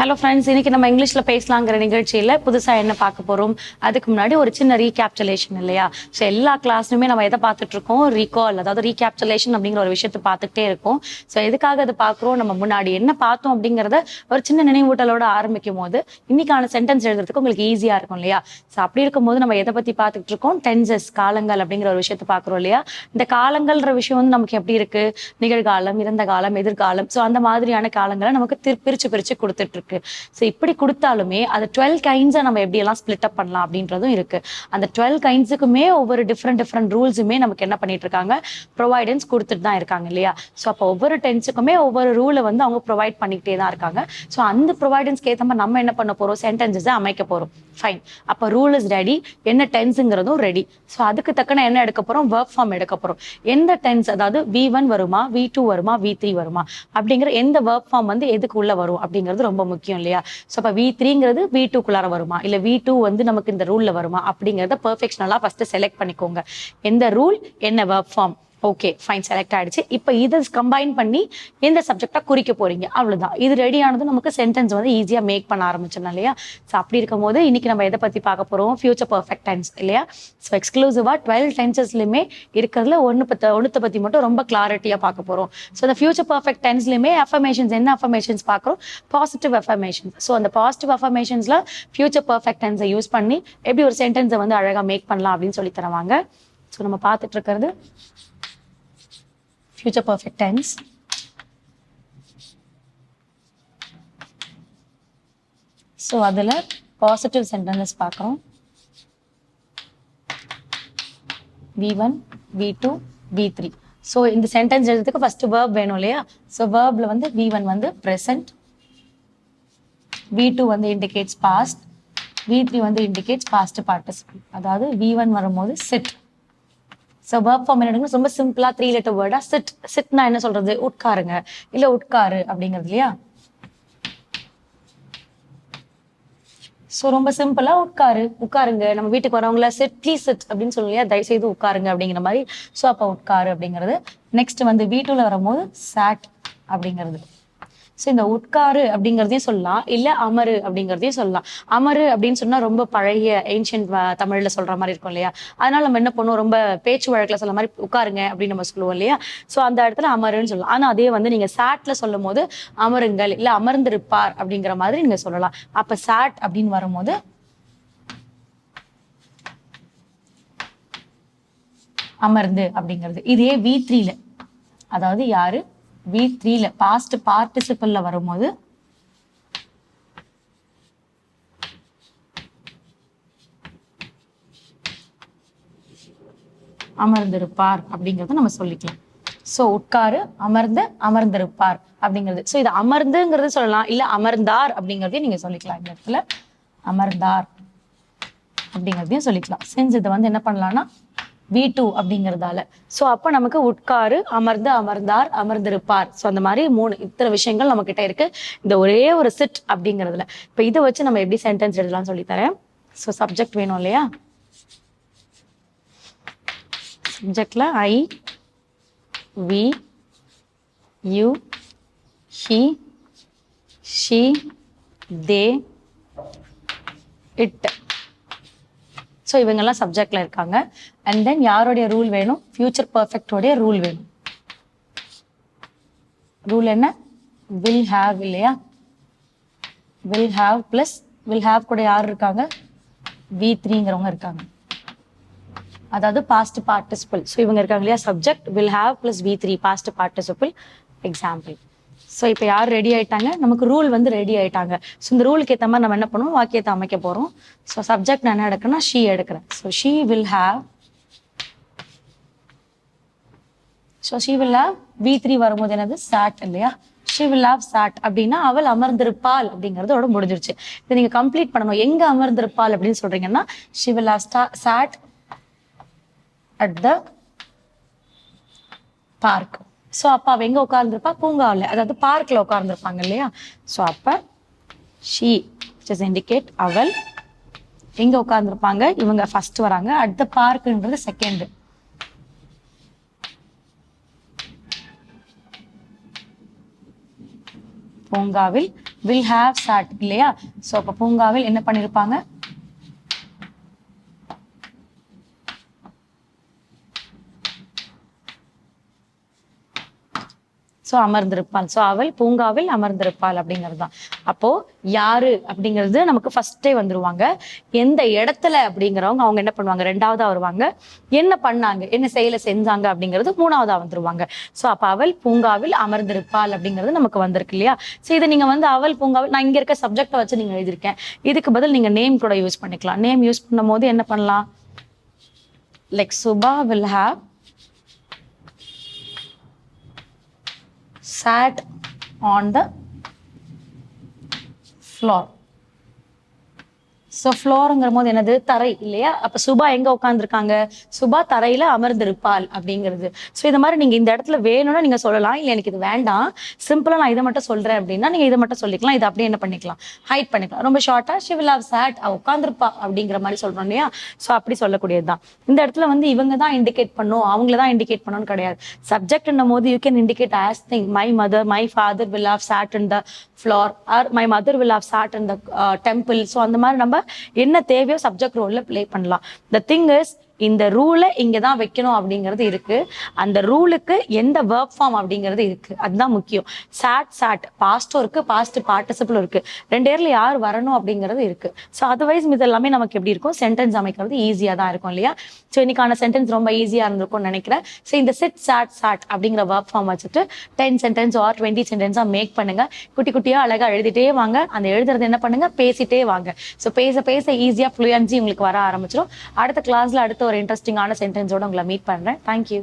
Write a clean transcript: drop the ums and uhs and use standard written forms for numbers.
Hello friends, இன்னைக்கு நம்ம இங்கிலீஷ்ல பேசலாங்கிற நிகழ்ச்சியில் புதுசாக என்ன பார்க்க போகிறோம். அதுக்கு முன்னாடி ஒரு சின்ன ரீகேப்சுலேஷன் இல்லையா. ஸோ எல்லா கிளாஸ்லையுமே நம்ம எதை பார்த்துட்டு இருக்கோம், ரீகால், அதாவது ரீகேப்சுலேஷன் அப்படிங்கிற ஒரு விஷயத்தை பார்த்துக்கிட்டே இருக்கோம். ஸோ எதுக்காக அதை பார்க்குறோம், நம்ம முன்னாடி என்ன பார்த்தோம் அப்படிங்கிறத ஒரு சின்ன நினைவூட்டலோட ஆரம்பிக்கும் போது இன்னைக்கான சென்டென்ஸ் எழுதுறதுக்கு உங்களுக்கு ஈஸியாக இருக்கும் இல்லையா. ஸோ அப்படி இருக்கும்போது நம்ம எதை பற்றி பார்த்துக்கிட்டு இருக்கோம், டென்சஸ், காலங்கள் அப்படிங்கிற ஒரு விஷயத்தை பார்க்குறோம் இல்லையா. இந்த காலங்கள்ன்ற விஷயம் வந்து நமக்கு எப்படி இருக்கு, நிகழ்காலம், இறந்த காலம், எதிர்காலம், ஸோ அந்த மாதிரியான காலங்களை நமக்கு பிரிச்சு பிரிச்சு கொடுத்துட்டு இருக்கு. ஸோ இப்படி கொடுத்தாலுமே அது 12 கைண்ட்ஸை நம்ம எப்படியெல்லாம் ஸ்பிளிட் அப் பண்ணலாம் அப்படின்றதும் இருக்கு. அந்த 12 கைண்ட்ஸுக்குமே ஒவ்வொரு டிஃப்ரெண்ட் ரூல்ஸுமே நமக்கு என்ன பண்ணிட்டு இருக்காங்க, ப்ரொவைடன்ஸ் கொடுத்துட்டு தான் இருக்காங்க இல்லையா. ஸோ அப்போ ஒவ்வொரு டென்ஸுக்குமே ஒவ்வொரு ரூலை வந்து அவங்க ப்ரொவைட் பண்ணிக்கிட்டே தான் இருக்காங்க. ஸோ அந்த ப்ரொவைடன்ஸ்க்கு ஏற்ற மாதிரி நம்ம என்ன பண்ண போறோம், சென்டென்சஸை அமைக்க போறோம். ஃபைன், அப்போ ரூல் இஸ் ரெடி, என்ன டென்ஸுங்கிறதும் ரெடி. ஸோ அதுக்கு தக்கன என்ன எடுக்க போறோம், வெர்ப் ஃபார்ம் எடுக்க போறோம். எந்த டென்ஸ், அதாவது V1 வருமா, V2 வருமா, V3 வருமா அப்படிங்கிற எந்த வெர்ப் ஃபார்ம் வந்து எதுக்கு உள்ள வரும் அப்படிங்கிறது ரொம்ப முக்கியம் இல்லையா. ஸோ அப்போ V3ங்கிறது V2க்குள்ளார வருமா, இல்லை V2 வந்து நமக்கு இந்த ரூல்ல வருமா அப்படிங்கிறத பெர்ஃபெக்ஷனலா ஃபர்ஸ்ட் செலக்ட் பண்ணிக்கோங்க. எந்த ரூல், என்ன verb form. Okay fine, select ஆயிடுச்சு. இப்போ இதை கம்பைன் பண்ணி எந்த சப்ஜெக்டா குறிக்க போறீங்க, அவ்வளவுதான். இது ரெடி ஆனதும் நமக்கு சென்டென்ஸ் வந்து ஈஸியா மேக் பண்ண ஆரம்பிச்சிடலாம் இல்லையா. ஸோ அப்படி இருக்கும் போது இன்னைக்கு நம்ம எதை பத்தி பார்க்க போறோம், ஃபியூச்சர் பர்ஃபெக்ட் டென்ஸ் இல்லையா. ஸோ எக்ஸ்க்ளூசிவா 12 டென்சஸ்லயுமே இருக்கிறதுல ஒன்றுத்தை பத்தி மட்டும் ரொம்ப கிளாரிட்டியா பார்க்க போறோம். ஸோ இந்த ஃபியூச்சர் பர்ஃபெக்ட் டென்ஸ்லயுமே அஃபர்மேஷன்ஸ், என்ன அஃபர்மேஷன்ஸ் பார்க்குறோம், பாசிட்டிவ் அஃபர்மேஷன்ஸ். ஸோ அந்த பாசிட்டிவ் அஃபர்மேஷன்ஸ்ல ஃபியூச்சர் பர்ஃபெக்ட் டென்ஸை யூஸ் பண்ணி எப்படி ஒரு சென்டென்ஸை வந்து அழகா மேக் பண்ணலாம் அப்படின்னு சொல்லி தருவாங்க. ஸோ நம்ம பார்த்துட்டு இருக்கிறது future perfect tense. So அதுல positive sentences பார்க்கிறோம். V1, V2, V3. So இந்த sentence எழுதுறதுக்கு first verb வேணும் இல்லையா. So verbல வந்து V1 வந்து present, V2 வந்து indicates past, V3 வந்து indicates past participle. அதாவது V1 வரும்போது sit. ஸோ வெர்ப் ஃபார்ம் என்ன, ரொம்ப சிம்பிளா 3 letter வேர்டா சிட். சிட்னா என்ன சொல்றது, உட்காருங்க, இல்ல உட்காரு அப்படிங்கிறது இல்லையா. ஸோ ரொம்ப சிம்பிளா உட்காருங்க. நம்ம வீட்டுக்கு வரவங்கள சிட், ப்ளீஸ் சிட் அப்படின்னு சொல்லலையா, தயவுசெய்து உட்காருங்க அப்படிங்கிற மாதிரி. ஸோ அப்போ உட்காரு அப்படிங்கிறது. நெக்ஸ்ட் வந்து V2ல வரும்போது சாட் அப்படிங்கிறது. ஸோ இந்த உட்காரு அப்படிங்கிறதையும் சொல்லலாம், இல்லை அமரு அப்படிங்கிறதையும் சொல்லலாம். அமரு அப்படின்னு சொன்னா ரொம்ப பழைய ஏன்ஷியன்ட் தமிழ்ல சொல்ற மாதிரி இருக்கும் இல்லையா. அதனால நம்ம என்ன பண்ணுவோம், ரொம்ப பேச்சு வழக்கில் சொல்ல மாதிரி உட்காருங்க அப்படின்னு நம்ம சொல்லுவோம் இல்லையா. ஸோ அந்த இடத்துல அமருன்னு சொல்லலாம். ஆனால் அதே வந்து நீங்க சாட்ல சொல்லும் போது அமருங்கள், இல்லை அமர்ந்திருப்பார் அப்படிங்கிற மாதிரி நீங்க சொல்லலாம். அப்ப சாட் அப்படின்னு வரும்போது அமர்ந்து அப்படிங்கிறது. இதே V3ல, அதாவது யாரு, V3ல பாஸ்ட் பார்ட்டிசிபிள்ல வரும்போது அமர்ந்திருப்பார் அப்படிங்கறத நம்ம சொல்லிக்கலாம். சோ உட்காரு, அமர்ந்திருப்பார் அப்படிங்கிறது. சோ இது அமர்ந்துங்கிறது சொல்லலாம், இல்ல அமர்ந்தார் அப்படிங்கறதையும் நீங்க சொல்லிக்கலாம். இந்த இடத்துல அமர்ந்தார் அப்படிங்கறதையும் சொல்லிக்கலாம். செஞ்சு இதை வந்து என்ன பண்ணலாம்னா V2 அப்படிங்கிறதால. ஸோ அப்போ நமக்கு உட்காரு, அமர்ந்தார், அமர்ந்திருப்பார். ஸோ அந்த மாதிரி இத்தனை விஷயங்கள் நம்ம கிட்ட இருக்கு இந்த ஒரே ஒரு சிட் அப்படிங்கிறதுல. இப்போ இதை வச்சு நம்ம எப்படி சென்டென்ஸ் எழுதலாம் சொல்லித்தரேன். ஸோ சப்ஜெக்ட் வேணும் இல்லையா. சப்ஜெக்ட்ல I, we, you, he, she, they, it. So இவங்கெல்லாம் சப்ஜெக்ட்ல இருக்காங்க. அண்ட் தென் யாருடைய ரூல் வேணும், ஃபியூச்சர் பர்ஃபெக்டோடைய ரூல் வேணும். ரூல் என்ன, வில் ஹாவ் இல்லையா. Will have plus will have கூட யார் இருக்காங்க, V3ங்கிறவங்க இருக்காங்க, அதாவது பாஸ்ட் பார்ட்டிசிபிள். ஸோ இவங்க இருக்காங்க இல்லையா, subject will have plus V3 past participle. Example. So இப்போ யார் ரெடி ஆயிட்டாங்க, நமக்கு ரூல் வந்து ரெடி ஆயிட்டாங்க. ஸோ இந்த ரூலுக்கு ஏற்ற மாதிரி நம்ம என்ன பண்ணுவோம், வாக்கியத்தை அமைக்க போறோம். ஸோ சப்ஜெக்ட் நான் என்ன எடுக்கிறேன்னா ஷீ எடுக்கிறேன். So she will have, so she will have V3 வரும்போது என்னது, சாட் இல்லையா. ஷீ வில் ஹாவ் சாட் அப்படின்னா அவள் அமர்ந்திருப்பாள் அப்படிங்கிறதோட முடிஞ்சிருச்சு. இதை நீங்க கம்ப்ளீட் பண்ணணும். எங்க அமர்ந்திருப்பாள் அப்படின்னு சொல்றீங்கன்னா she will have sat at the park. So அப்போ அவ எங்க உட்கார்ந்துருப்பா, பூங்காவில், அதாவது பார்க்ல உட்கார்ந்துருப்பாங்க இல்லையா. ஸோ அப்ப ஷீ இண்டிகேட் அவள் எங்க உட்கார்ந்துருப்பாங்க, இவங்க ஃபர்ஸ்ட் வராங்க, அட் த பார்க்ன்றது செகண்ட். பூங்காவில் வில் ஹாவ் சாட் இல்லையா? ஸோ அப்போ பூங்காவில் என்ன பண்ணியிருப்பாங்க? ஸோ அமர்ந்திருப்பாள். ஸோ அவள் பூங்காவில் அமர்ந்திருப்பாள் அப்படிங்கிறது தான். அப்போ யாரு அப்படிங்கிறது நமக்கு ஃபர்ஸ்டே வந்துருவாங்க. எந்த இடத்துல அப்படிங்கிறவங்க அவங்க என்ன பண்ணுவாங்க? ரெண்டாவதா வருவாங்க. என்ன பண்ணாங்க, என்ன செயலை செஞ்சாங்க அப்படிங்கிறது மூணாவதா வந்துருவாங்க. ஸோ அப்போ அவள் பூங்காவில் அமர்ந்திருப்பாள் அப்படிங்கிறது நமக்கு வந்திருக்கு இல்லையா? ஸோ இதை நீங்க வந்து அவள் பூங்காவில், நான் இங்க இருக்க சப்ஜெக்டை வச்சு நீங்க எழுதியிருக்கேன். இதுக்கு பதில் நீங்க நேம் கூட யூஸ் பண்ணிக்கலாம். நேம் யூஸ் பண்ணும் போது என்ன பண்ணலாம்? Like Subha will have sat on the floor. So ஃப்ளோருங்கிற போது என்னது? தரை இல்லையா? அப்போ சுபா எங்க உட்காந்துருக்காங்க? சுபா தரையில அமர்ந்திருப்பாள் அப்படிங்கிறது. ஸோ இது மாதிரி நீங்க இந்த இடத்துல வேணும்னா நீங்க சொல்லலாம், இல்லை எனக்கு இது வேண்டாம், சிம்பிளா நான் இதை மட்டும் சொல்றேன் அப்படின்னா நீங்க இதை மட்டும் சொல்லிக்கலாம். இதை அப்படியே என்ன பண்ணிக்கலாம்? ஹைட் பண்ணிக்கலாம். ரொம்ப ஷார்ட்டா she will have sat, உட்காந்துருப்பா அப்படிங்கிற மாதிரி சொல்றோம் இல்லையா? ஸோ அப்படி சொல்லக்கூடியதுதான். இந்த இடத்துல வந்து இவங்க தான் இண்டிகேட் பண்ணும், அவங்கள தான் இண்டிகேட் பண்ணணும்னு கிடையாது. சப்ஜெக்ட்ன்னும் போது you can indicate as thing. My mother, my father will have sat in the floor, or my mother will have sat in the temple. So அந்த மாதிரி நம்ம என்ன தேவையோ சப்ஜெக்ட் ரோல்ல பிளே பண்ணலாம். the thing is, இந்த ரூலை இங்கதான் வைக்கணும் அப்படிங்கிறது இருக்கு. அந்த ரூலுக்கு எந்த வேர்ப் ஃபார்ம் அப்படிங்கிறது இருக்கு, அதுதான் முக்கியம். சாட் சாட் பாஸ்டும் இருக்கு, பாஸ்ட் பார்ட்டிசிபிளும் இருக்கு. ரெண்டு பேர்ல யார் வரணும் அப்படிங்கிறது இருக்கு. ஸோ அதர்வைஸ் இது எல்லாமே நமக்கு எப்படி இருக்கும்? சென்டென்ஸ் அமைக்கிறது ஈஸியா தான் இருக்கும் இல்லையா? ஸோ இன்னைக்கான சென்டென்ஸ் ரொம்ப ஈஸியா இருந்திருக்கும்னு நினைக்கிறேன். ஸோ இந்த சிட் சாட் சாட் அப்படிங்கிற வேர்ப் ஃபார்ம் வச்சுட்டு 10 சென்டென்ஸ் ஆர் 20 சென்டென்ஸா மேக் பண்ணுங்க. குட்டி குட்டியா அழகா எழுதிட்டே வாங்க. அந்த எழுதுறது என்ன பண்ணுங்க? பேசிட்டே வாங்க. ஸோ பேச பேச ஈஸியா ஃப்ளூயன்சி உங்களுக்கு வர ஆரம்பிச்சிடும். அடுத்த கிளாஸ்ல அடுத்த ஒரு இன்ட்ரெஸ்டிங்கான சென்டென்ஸோட உங்களை மீட் பண்றேன். தேங்க்யூ.